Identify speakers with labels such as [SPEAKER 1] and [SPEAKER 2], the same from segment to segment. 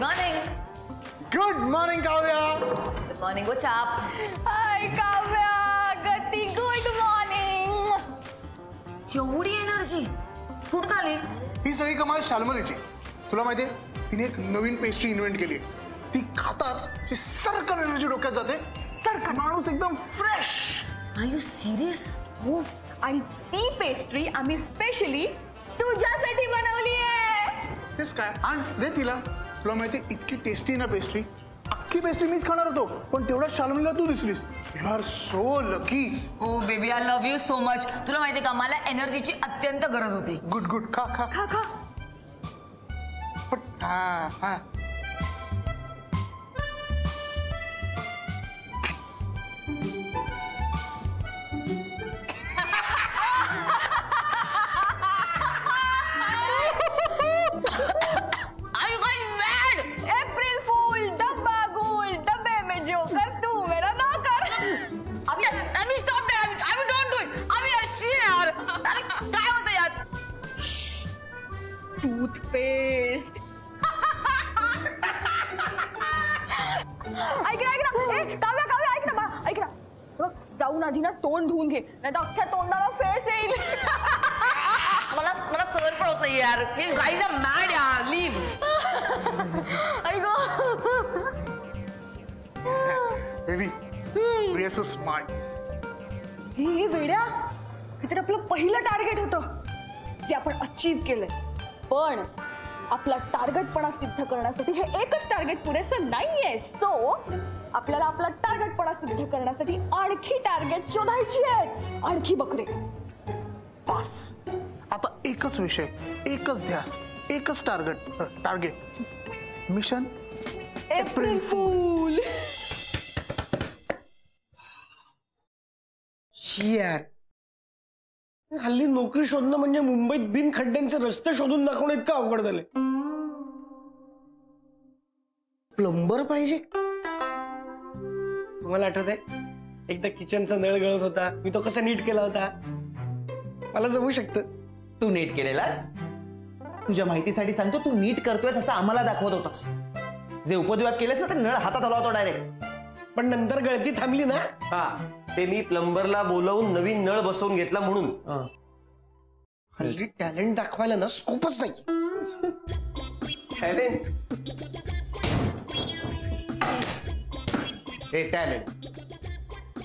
[SPEAKER 1] Morning.
[SPEAKER 2] Good morning Kavya.
[SPEAKER 1] Good morning. What's up?
[SPEAKER 3] Hi Kavya, Gati. Good morning.
[SPEAKER 1] एवढी energy कुठून आली?
[SPEAKER 2] ही सगळी कमाल शाल्मलीची. तुला माहितीये तिने एक नवीन पेस्ट्री इन्व्हेंट केली. ती खाताच सर्कल एनर्जी डोक्यात जाते. सर्कल माणूस एकदम फ्रेश.
[SPEAKER 1] R you serious?
[SPEAKER 3] हो, आणि ती पेस्ट्री आम्ही स्पेशली तुझ्यासाठी बनवली आहे.
[SPEAKER 2] तेच काय आण दे तिला. तुला माहितीये इतकी टेस्टी ना पेस्ट्री. अख्खी पेस्ट्री मीच खाणार होतो पण तेवढ्यात शाल्मलीला तू दिसलीस. You are so lucky.
[SPEAKER 1] Oh baby I love you so much. तुला माहितीये का मला एनर्जीची अत्यंत गरज होती.
[SPEAKER 2] गुड गुड खा खा
[SPEAKER 1] खा खा.
[SPEAKER 2] पण हा हा
[SPEAKER 3] टूथपेस्ट. ऐक ना काव्या काव्या ऐक ना ऐक ना. जाऊन आधी ना तोंड धुवून घे नाही तर अख्ख्या तोंडाला फेस येईल.
[SPEAKER 1] मला सहन पण होत नाही यार. गाईज आर मॅड यार. लीव.
[SPEAKER 3] ऐक
[SPEAKER 2] baby we are so smart.
[SPEAKER 3] हे वेड्या, हे तर आपलं पहिलं टार्गेट होतं जे आपण अचीव केलंय. पण आपला टार्गेटपणा सिद्ध करण्यासाठी हे एकच टार्गेट पुरेसं नाहीये. सो आपल्याला आपला टार्गेटपणा सिद्ध करण्यासाठी आणखी टार्गेट शोधायची आहेत. आणखी बकरे.
[SPEAKER 2] पास. आता एकच विषय, एकच ध्यास, एकच टार्गेट. मिशन
[SPEAKER 3] एप्रिल फूल.
[SPEAKER 4] यार हल्ली नोकरी शोधणं म्हणजे मुंबईत बिन खड्ड्यांचे रस्ते शोधून दाखवणं इतकं अवघड झालंय. प्लंबर पाहिजे. तुम्हाला आठवतंय एकदा किचनचा नळ गळत होता, मी तो कसा नीट केला होता. मला जमू शकतं.
[SPEAKER 5] तू नीट केलेलास? तुझ्या माहितीसाठी सांगतो, तू नीट करतोयस असं आम्हाला दाखवत होतास. जे उपद्व्याप केलेस ना ते नळ हातात आला होता डायरेक्ट.
[SPEAKER 4] पण नंतर गळती थांबली ना.
[SPEAKER 6] हा, ते मी प्लंबरला बोलावून नवीन नळ बसवून घेतला म्हणून.
[SPEAKER 4] हल्ली टॅलेंट दाखवायला ना स्कोपच नाही.
[SPEAKER 6] टॅलेंट? हे टॅलेंट?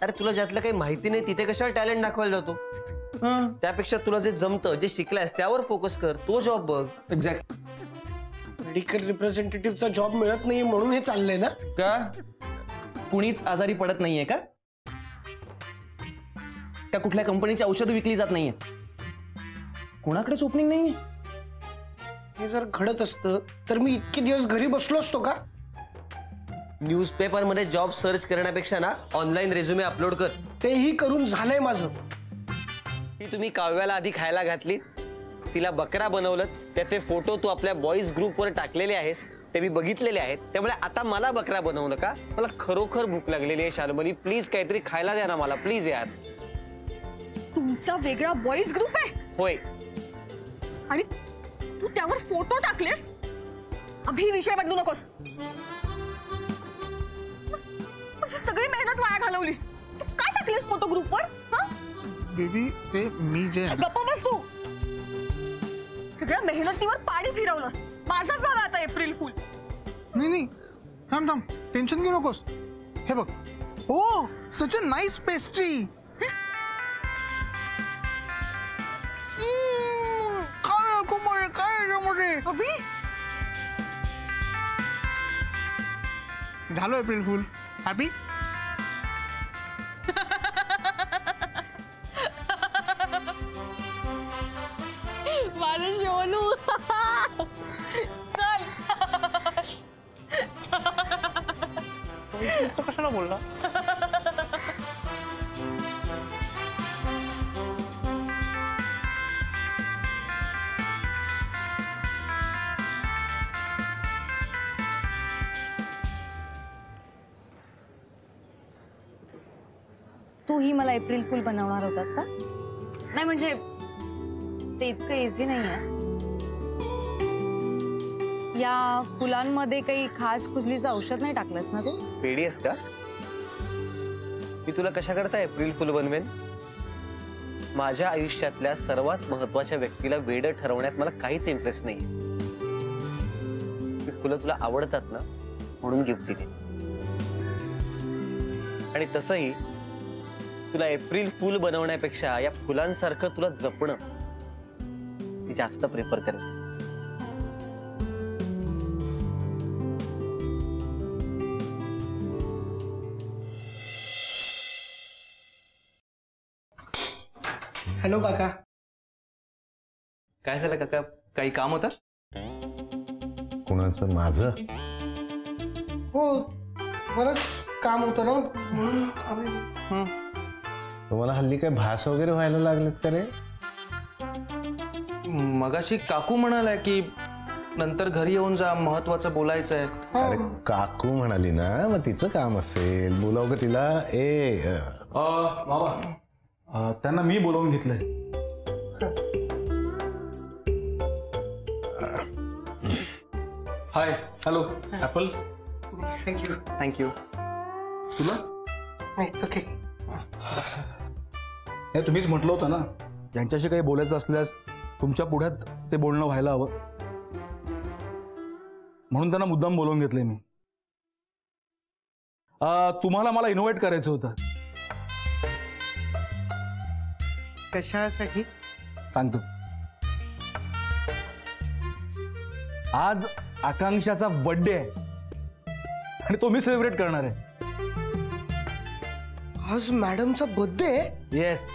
[SPEAKER 6] अरे तुला ज्यातलं काही माहिती नाही तिथे कशाला टॅलेंट दाखवायला जातो? त्यापेक्षा तुला जे जमतं, जे शिकलायस त्यावर फोकस कर. तो जॉब बघ.
[SPEAKER 5] एक्झॅक्ट.
[SPEAKER 4] मेडिकल रिप्रेझेंटेटिव्हचा जॉब मिळत नाही म्हणून हे चाललंय ना.
[SPEAKER 5] का कुणीच आजारी पडत नाहीये का? का कुठल्या कंपनीची औषधं विकली जात नाहीये? कोणाकडेच ओपनिंग नाहीये?
[SPEAKER 4] हे जर घडत असतं तर मी इतके दिवस घरी बसलो असतो का?
[SPEAKER 6] न्यूजपेपर मध्ये जॉब सर्च करण्यापेक्षा ना ऑनलाईन रेझ्युमे अपलोड कर.
[SPEAKER 4] तेही करून झालंय माझं.
[SPEAKER 6] ती तुम्ही काव्याला आधी खायला घातली, तिला बकरा बनवलं, त्याचे फोटो तू आपल्या बॉईज ग्रुपवर टाकलेले आहेस, ते मी बघितलेले आहेत. त्यामुळे आता मला बकरा बनवलं का? मला खरोखर भूक लागलेली आहे शाल्मली. प्लीज काहीतरी खायला द्या ना मला, प्लीज यार.
[SPEAKER 3] तुमचा वेगळा बॉईज ग्रुप आहे?
[SPEAKER 6] होय.
[SPEAKER 3] आणि तू त्यावर फोटो टाकलेस? अभि विषय बदलू नकोस. म्हणजे सगळी मेहनत वाया घालवलीस. तू काय टाकलेस फोटो ग्रुपवर?
[SPEAKER 2] बेबी ते मी जे
[SPEAKER 3] गप्प बस तू. सगळ्या मेहनतीवर पाणी फिरवलंस. माझाच झाला आता एप्रिल फूल.
[SPEAKER 2] नाही थांब थांब, टेन्शन घेऊ नकोस. हे बघ. ओ सच अ नाईस पेस्ट्री. काय
[SPEAKER 3] अभि
[SPEAKER 2] झालं एप्रिल फूल. हॅपी?
[SPEAKER 3] माझं शोनू. चल.
[SPEAKER 2] कशाला बोलला?
[SPEAKER 7] तूही मला एप्रिल फूल बनवणार होतास का? नाही म्हणजे ते इतकं इझी नाहीये. या फुलांमध्ये काही खास खुजलीचं औषध नाही टाकलंस ना तू?
[SPEAKER 6] वेडी आहेस का? मी तुला कशा करता एप्रिल फुल बनवेन? माझ्या आयुष्यातल्या सर्वात महत्वाच्या व्यक्तीला वेड ठरवण्यात मला काहीच इंटरेस्ट नाही. ही फुलं तुला आवडतात ना म्हणून गिफ्ट दिली. आणि तसंही तुला एप्रिल फुल बनवण्यापेक्षा या फुलांसारखं तुला जपणं मी जास्त प्रेफर करेन.
[SPEAKER 4] हॅलो काका.
[SPEAKER 8] काय झालं काका? काही काम होतं?
[SPEAKER 9] कुणाचं? माझं?
[SPEAKER 4] हो, बरंच काम होतं ना म्हणून आम्ही.
[SPEAKER 9] तुम्हाला हल्ली काय भास वगैरे व्हायला लागलेत का रे?
[SPEAKER 8] मगाशी काकू म्हणाल्या की नंतर घरी येऊन जा, महत्वाचं बोलायचं आहे.
[SPEAKER 9] अरे काकू म्हणाली ना, मग तिचं काम असेल. बोलाव का तिला?
[SPEAKER 10] बाबा त्यांना मी बोलावून घेतलंय. हाय, हॅलो ऍपल.
[SPEAKER 4] थँक्यू.
[SPEAKER 8] थँक्यू.
[SPEAKER 10] तुला
[SPEAKER 4] नाही ओके.
[SPEAKER 10] नाही, तुम्हीच म्हटलं होतं ना यांच्याशी काही बोलायचं असल्यास तुमच्या पुढ्यात ते बोलणं व्हायला हवं, म्हणून त्यांना मुद्दाम बोलवून घेतलंय मी. तुम्हाला मला इन्व्हाइट करायचं होतं.
[SPEAKER 4] कशासाठी?
[SPEAKER 10] सांगतो. आज आकांक्षाचा बर्थडे आहे आणि तो मी सेलिब्रेट करणार आहे.
[SPEAKER 4] आज मॅडमचा बर्थडे आहे?
[SPEAKER 10] येस.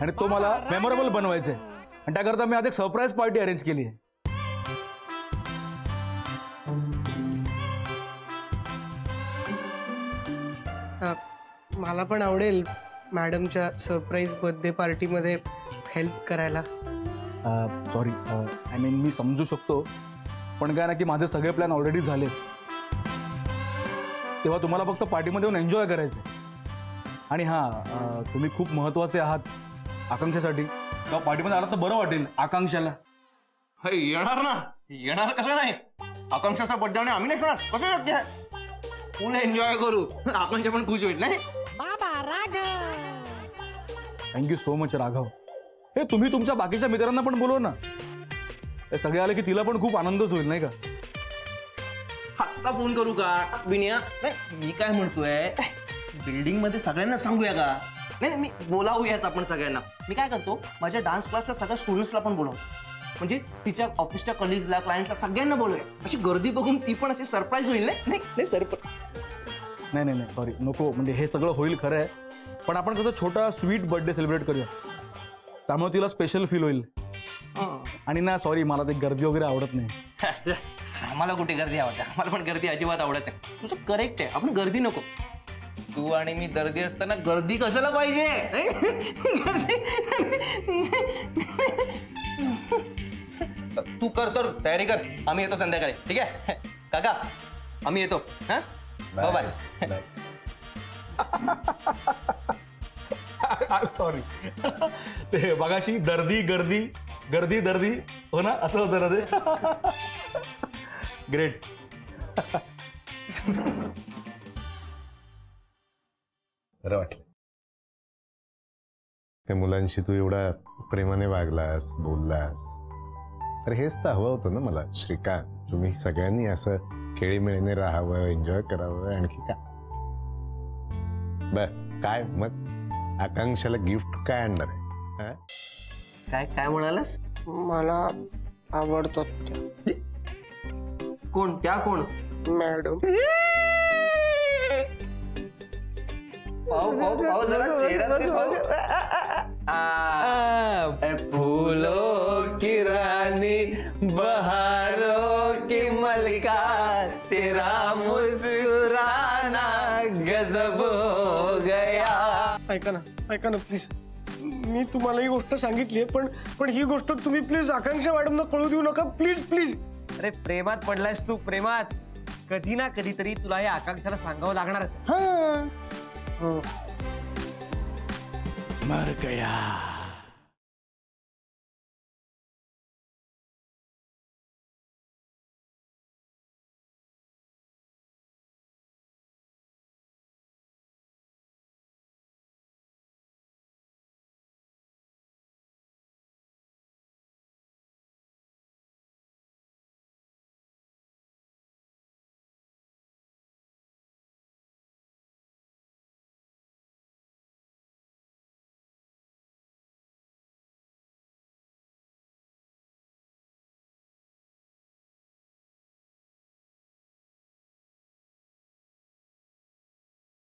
[SPEAKER 10] आणि तो मला मेमोरेबल बनवायचा आहे आणि त्याकरता मी आज एक सरप्राईज पार्टी अरेंज केली आहे.
[SPEAKER 4] मला पण आवडेल मॅडमच्या सरप्राईज बर्थडे पार्टीमध्ये हेल्प करायला.
[SPEAKER 10] सॉरी, आय मीन मी समजू शकतो, पण काय ना की माझे सगळे प्लॅन ऑलरेडी झाले. तेव्हा तुम्हाला फक्त पार्टीमध्ये येऊन एन्जॉय करायचं. आणि हां, तुम्ही खूप महत्त्वाचे आहात आकांक्षासाठी. तेव्हा पार्टीमध्ये आला तर बरं वाटेल आकांक्षाला.
[SPEAKER 5] येणार ना, येणार कसं नाही. आकांक्षाचा बर्थडे आणि आम्ही नाही येणार कसं शक्य आहे? फुल एन्जॉय करू, आकांक्षा पण खुश होईल. नाही
[SPEAKER 10] थँक्यू सो मच राघव. हे तुम्ही तुमच्या बाकीच्या मित्रांना पण बोलव ना. हे सगळे आले की तिला पण खूप आनंदच होईल नाही का?
[SPEAKER 5] आत्ता फोन करू का विनया? नाही मी काय म्हणतोय, बिल्डिंग मध्ये सगळ्यांना सांगूया का? नाही मी बोलावूयाच आपण सगळ्यांना. मी काय करतो, माझ्या डान्स क्लासच्या सगळ्या स्टुडंट्सला पण बोलावतो. म्हणजे तिच्या ऑफिसच्या कलिग्सला, क्लायंटला सगळ्यांना बोलूया. अशी गर्दी बघून ती पण अशी सरप्राईज होईल. नाही सरप्राईज.
[SPEAKER 10] नाही सॉरी, नको. म्हणजे हे सगळं होईल खरं आहे, पण आपण कसं छोटा स्वीट बर्थडे सेलिब्रेट करूया, त्यामुळे तिला स्पेशल फील होईल. आणि ना सॉरी, मला ते गर्दी वगैरे आवडत नाही.
[SPEAKER 5] आम्हाला कुठे गर्दी आवडते? आम्हाला पण गर्दी अजिबात आवडत नाही. तुझं करेक्ट आहे, आपण गर्दी नको. तू आणि मी गर्दी असताना गर्दी कशाला पाहिजे? तू कर तर तयारी कर, आम्ही येतो संध्याकाळी. ठीक आहे काका, आम्ही येतो. हा बाय.
[SPEAKER 10] सॉरी, ते बघाशी दर्दी गर्दी गर्दी दर्दी हो ना, असं होतं ना ते. ग्रेट.
[SPEAKER 9] बरं वाटलं. त्या मुलांशी तू एवढा प्रेमाने वागलास, बोललास, तर हेच तर हवं होतं ना मला. श्रीकांत, तुम्ही सगळ्यांनी असं खेळीमेळीने राहावं, एन्जॉय करावं. आणखी काय? बर, काय मग आकांक्षाला गिफ्ट काय आणणार आहे?
[SPEAKER 6] काय काय म्हणालास?
[SPEAKER 4] मला आवडतात त्या.
[SPEAKER 6] कोण त्या? कोण?
[SPEAKER 4] मॅडम.
[SPEAKER 6] पाव जरा चेहरा ते पाव. फूलों की रानी, बहारों की मलिका, तेरा मुस्कुराना गजब हो गया.
[SPEAKER 4] ऐका ना प्लीज. मी तुम्हाला ही गोष्ट सांगितली, पण ही गोष्ट तुम्ही प्लीज आकांक्षा मॅडमना कळू देऊ नका. प्लीज.
[SPEAKER 6] अरे प्रेमात पडलायस तू, प्रेमात. कधी ना कधीतरी तुला या आकांक्षाला सांगावं लागणारच.
[SPEAKER 10] मर गया.